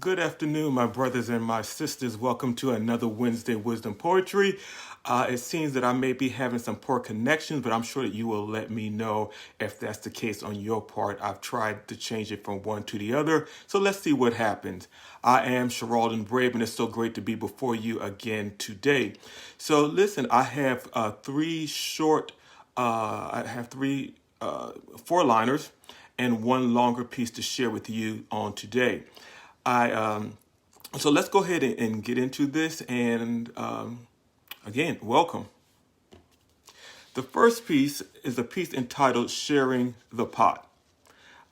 Good afternoon, my brothers and my sisters. Welcome to another Wednesday Wisdom Poetry. It seems that I may be having some poor connections, but I'm sure that you will let me know if that's the case on your part. I've tried to change it from one to the other, so let's see what happens. I am Sharaledon Brave, and it's so great to be before you again today. So listen, I have three four-liners and one longer piece to share with you on today. I So let's go ahead and get into this. And again, welcome. The first piece is a piece entitled "Sharing the Pot."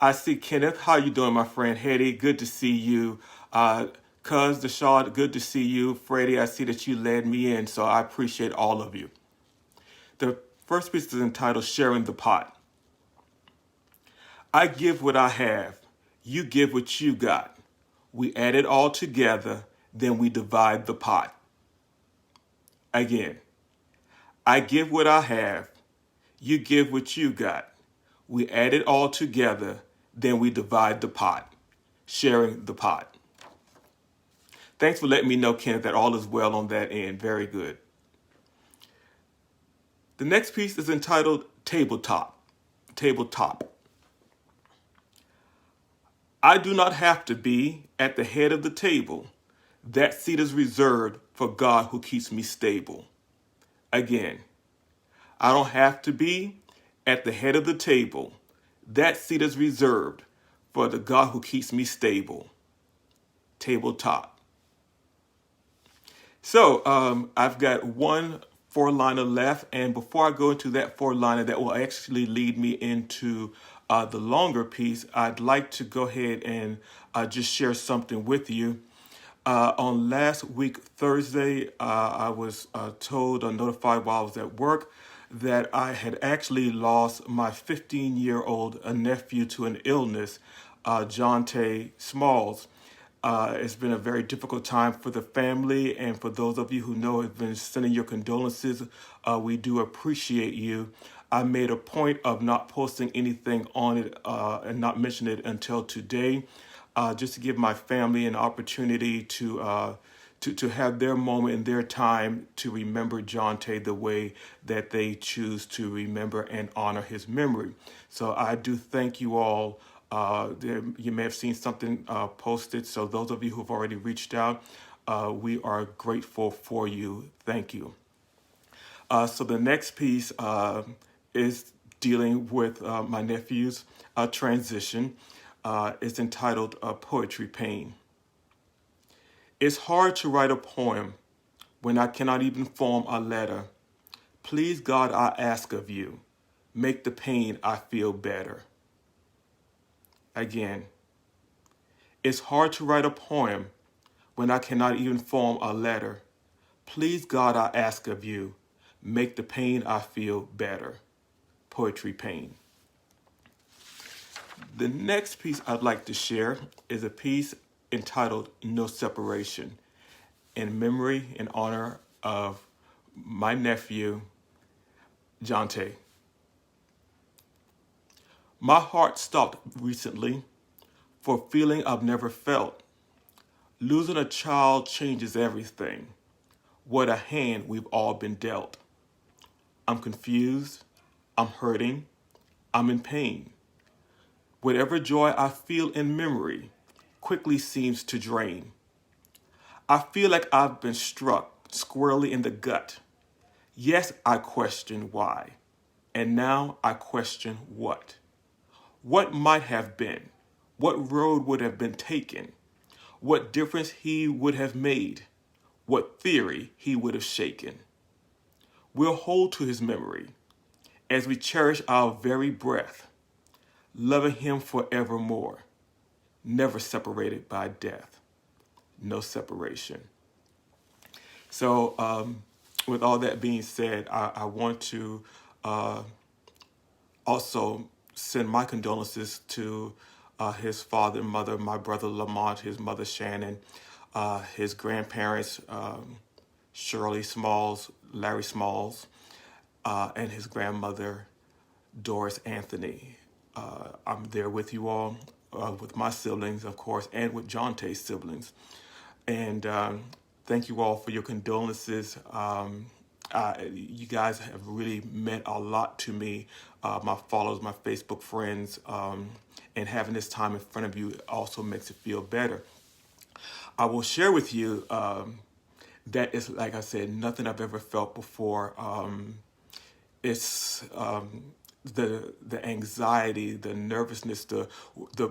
I see Kenneth. How you doing, my friend? Hetty, good to see you. Cuz Deshard, good to see you. Freddie, I see that you led me in, so I appreciate all of you. The first piece is entitled "Sharing the Pot." I give what I have. You give what you got. We add it all together, then we divide the pot. Again, I give what I have, you give what you got. We add it all together, then we divide the pot, sharing the pot. Thanks for letting me know, Kenneth, that all is well on that end. Very good. The next piece is entitled Tabletop. Tabletop. I do not have to be at the head of the table. That seat is reserved for God who keeps me stable. Again, I don't have to be at the head of the table. That seat is reserved for the God who keeps me stable. Tabletop. So I've got one four-liner left, and before I go into that four-liner, that will actually lead me into the longer piece. I'd like to go ahead and just share something with you. On last week, Thursday, I was told or notified while I was at work that I had actually lost my 15-year-old nephew to an illness, Jonte Smalls. It's been a very difficult time for the family, and for those of you who know have been sending your condolences, we do appreciate you. I made a point of not posting anything on it and not mentioning it until today, just to give my family an opportunity to have their moment and their time to remember Jonte the way that they choose to remember and honor his memory. So I do thank you all. You may have seen something posted. So those of you who've already reached out, we are grateful for you. Thank you. So the next piece is dealing with my nephew's transition. It's entitled Poetry Pain. It's hard to write a poem when I cannot even form a letter. Please, God, I ask of you, make the pain I feel better. Again, it's hard to write a poem when I cannot even form a letter. Please, God, I ask of you, make the pain I feel better. Poetry Pain. The next piece I'd like to share is a piece entitled No Separation, in memory and honor of my nephew, Jonte. My heart stopped recently for a feeling I've never felt. Losing a child changes everything. What a hand we've all been dealt. I'm confused, I'm hurting, I'm in pain. Whatever joy I feel in memory quickly seems to drain. I feel like I've been struck squarely in the gut. Yes, I question why. And now I question what. What might have been? What road would have been taken? What difference he would have made? What theory he would have shaken? We'll hold to his memory as we cherish our very breath, loving him forevermore, never separated by death. No separation. So, with all that being said, I want to also send my condolences to his father and mother, my brother Lamont, his mother Shannon, his grandparents, Shirley Smalls, Larry Smalls, and his grandmother, Doris Anthony. I'm there with you all. with my siblings, of course, and with Jonte's siblings. And thank you all for your condolences. You guys have really meant a lot to me, my followers, my Facebook friends, and having this time in front of you also makes it feel better. I will share with you that is, like I said, nothing I've ever felt before. It's the anxiety, the nervousness, the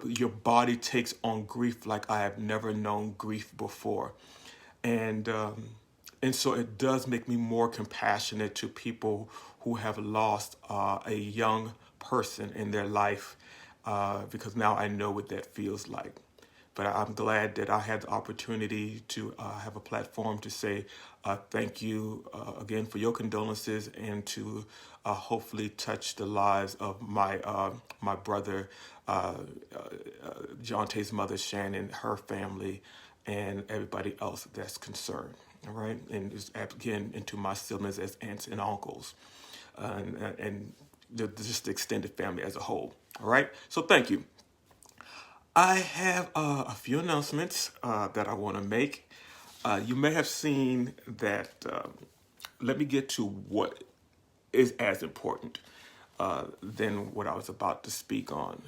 your body takes on grief like I have never known grief before, and so it does make me more compassionate to people who have lost a young person in their life, because now I know what that feels like. But I'm glad that I had the opportunity to have a platform to say thank you again for your condolences, and to hopefully touch the lives of my brother, John Tate's mother, Shannon, her family, and everybody else that's concerned. All right, and just again into my siblings as aunts and uncles, and just the extended family as a whole. All right, so thank you. I have a few announcements that I want to make. You may have seen that. Let me get to what is as important than what I was about to speak on.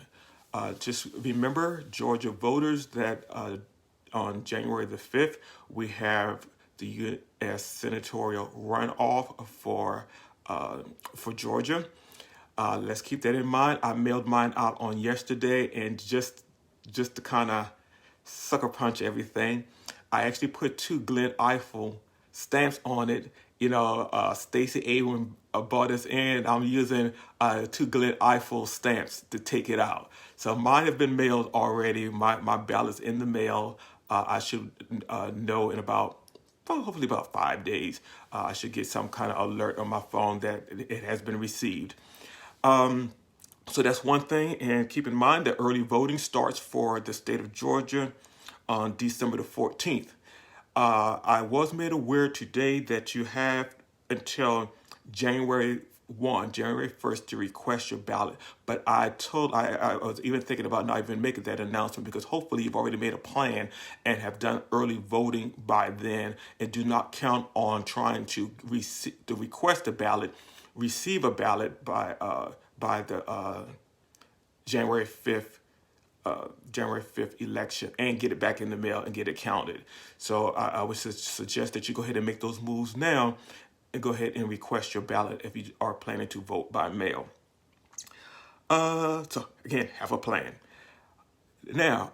Just remember, Georgia voters, that on January the 5th, we have the U.S. senatorial runoff for Georgia. Let's keep that in mind. I mailed mine out on yesterday, and just to kind of sucker punch everything, I actually put two Glen Eiffel stamps on it. Stacey Abrams bought us in. I'm using two Glen Eiffel stamps to take it out. So mine have been mailed already. My ballot's in the mail. I should know in hopefully about 5 days. I should get some kind of alert on my phone that it has been received. So that's one thing, and keep in mind that early voting starts for the state of Georgia on December the 14th. I was made aware today that you have until January 1st to request your ballot. But I was even thinking about not even making that announcement, because hopefully you've already made a plan and have done early voting by then, and do not count on trying to request a ballot, receive a ballot by the January 5th election, and get it back in the mail and get it counted. So I would suggest that you go ahead and make those moves now, and go ahead and request your ballot if you are planning to vote by mail. So again, have a plan. Now,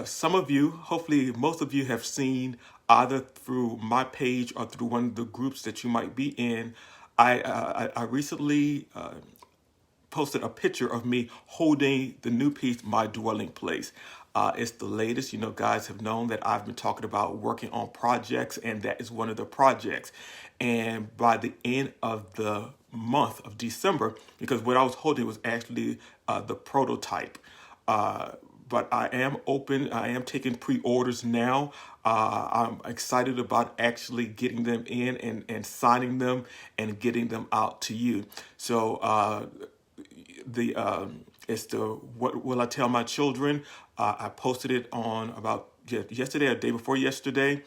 some of you, hopefully most of you, have seen either through my page or through one of the groups that you might be in. I recently posted a picture of me holding the new piece, My Dwelling Place. It's the latest. Guys have known that I've been talking about working on projects, and that is one of the projects. And by the end of the month of December, because what I was holding was actually the prototype. But I am open. I am taking pre-orders now. I'm excited about actually getting them in and signing them and getting them out to you. So it's the What Will I Tell My Children? I posted it on about yesterday or day before yesterday.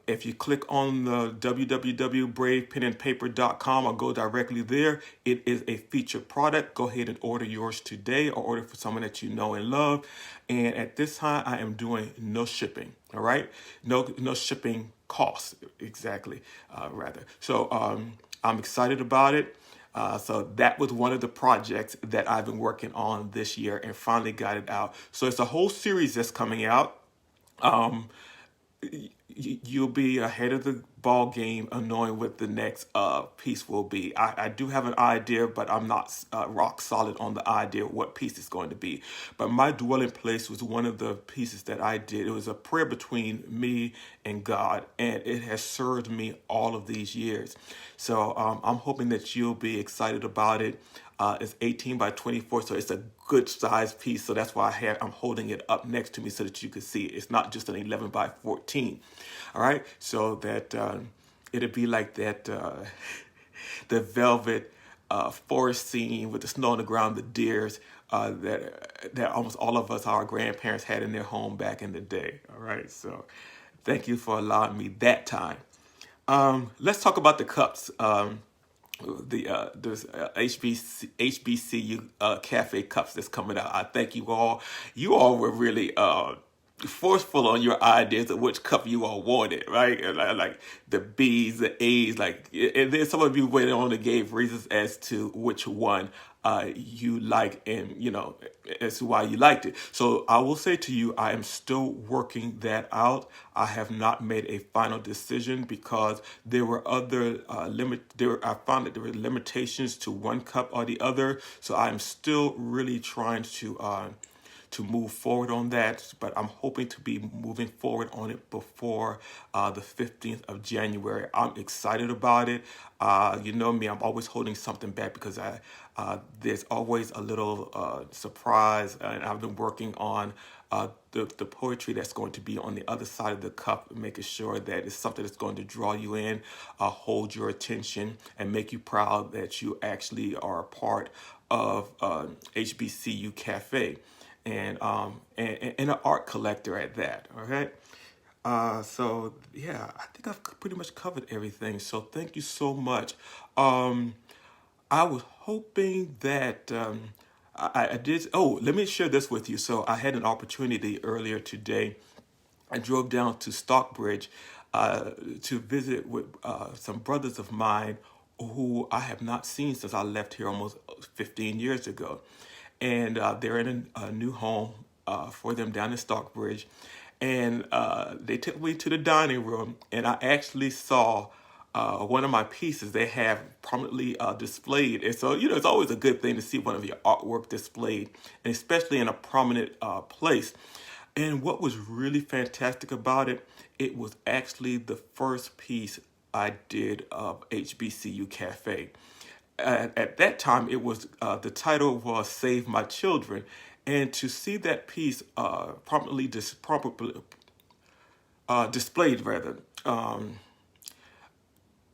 If you click on the www.bravepenandpaper.com, or go directly there, it is a featured product. Go ahead and order yours today, or order for someone that you know and love. And at this time, I am doing no shipping. All right, no shipping costs, exactly. Rather, so I'm excited about it. So that was one of the projects that I've been working on this year, and finally got it out. So it's a whole series that's coming out. You'll be ahead of the ball game of knowing what the next piece will be. I do have an idea, but I'm not rock solid on the idea of what piece it's going to be. But My Dwelling Place was one of the pieces that I did. It was a prayer between me and God, and it has served me all of these years. So I'm hoping that you'll be excited about it. It's 18 by 24, so it's a good size piece. So that's why I'm holding it up next to me so that you can see it. It's not just an 11 by 14. All right, so that it'll be like that the velvet forest scene with the snow on the ground, the deers that almost all of us, our grandparents, had in their home back in the day. All right, so thank you for allowing me that time. Let's talk about the cups. There's HBCU cafe cups that's coming out. I thank you all. You all were really forceful on your ideas of which cup you all wanted, right? And like the B's, the A's, like, and then some of you went on and gave reasons as to which one you like, and as to why you liked it. So I will say to you, I am still working that out. I have not made a final decision because there were other I found that there were limitations to one cup or the other. So I am still really trying to move forward on that, but I'm hoping to be moving forward on it before the 15th of January. I'm excited about it. You know me, I'm always holding something back because there's always a little surprise, and I've been working on the poetry that's going to be on the other side of the cup, making sure that it's something that's going to draw you in, hold your attention, and make you proud that you actually are a part of HBCU Cafe, and an art collector at that. All right. So yeah, I think I've pretty much covered everything. So thank you so much. I was hoping that I did. Oh, let me share this with you. So I had an opportunity earlier today. I drove down to Stockbridge to visit with some brothers of mine who I have not seen since I left here almost 15 years ago. And they're in a new home for them down in Stockbridge. And they took me to the dining room, and I actually saw one of my pieces they have prominently displayed. And so, it's always a good thing to see one of your artwork displayed, and especially in a prominent place. And what was really fantastic about it, it was actually the first piece I did of HBCU Cafe. At that time, it was the title was "Save My Children," and to see that piece prominently displayed, rather,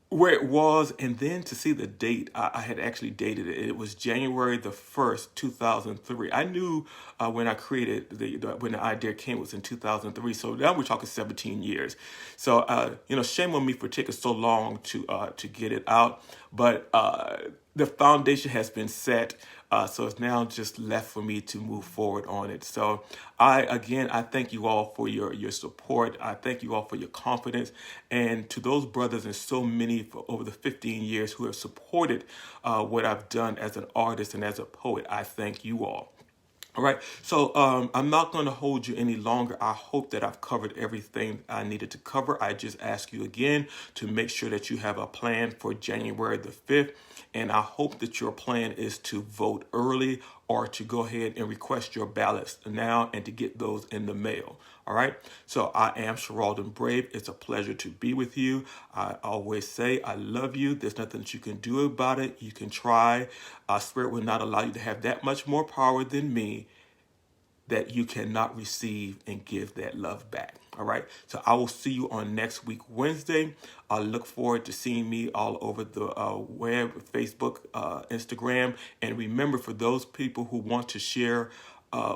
where it was, and then to see the date, I had actually dated it. It was January the 1st, 2003. I knew when I created when the idea came was in 2003. So now we're talking 17 years. So, shame on me for taking so long to get it out. But the foundation has been set. So it's now just left for me to move forward on it. So I thank you all for your support. I thank you all for your confidence. And to those brothers and so many for over the 15 years who have supported what I've done as an artist and as a poet, I thank you all. All right, so I'm not going to hold you any longer. I hope that I've covered everything I needed to cover. I just ask you again to make sure that you have a plan for January the 5th. And I hope that your plan is to vote early or to go ahead and request your ballots now and to get those in the mail. All right. So I am Sharaledon Brave. It's a pleasure to be with you. I always say I love you. There's nothing that you can do about it. You can try. Spirit will not allow you to have that much more power than me, that you cannot receive and give that love back. All right. So I will see you on next week, Wednesday. I look forward to seeing me all over the web, Facebook, Instagram. And remember, for those people who want to share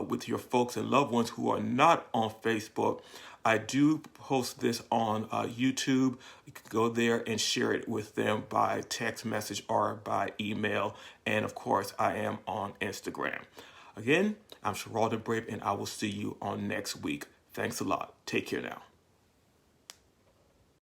with your folks and loved ones who are not on Facebook, I do post this on YouTube. You can go there and share it with them by text message or by email. And of course, I am on Instagram. Again, I'm Sharaledon Brave, and I will see you on next week. Thanks a lot. Take care now.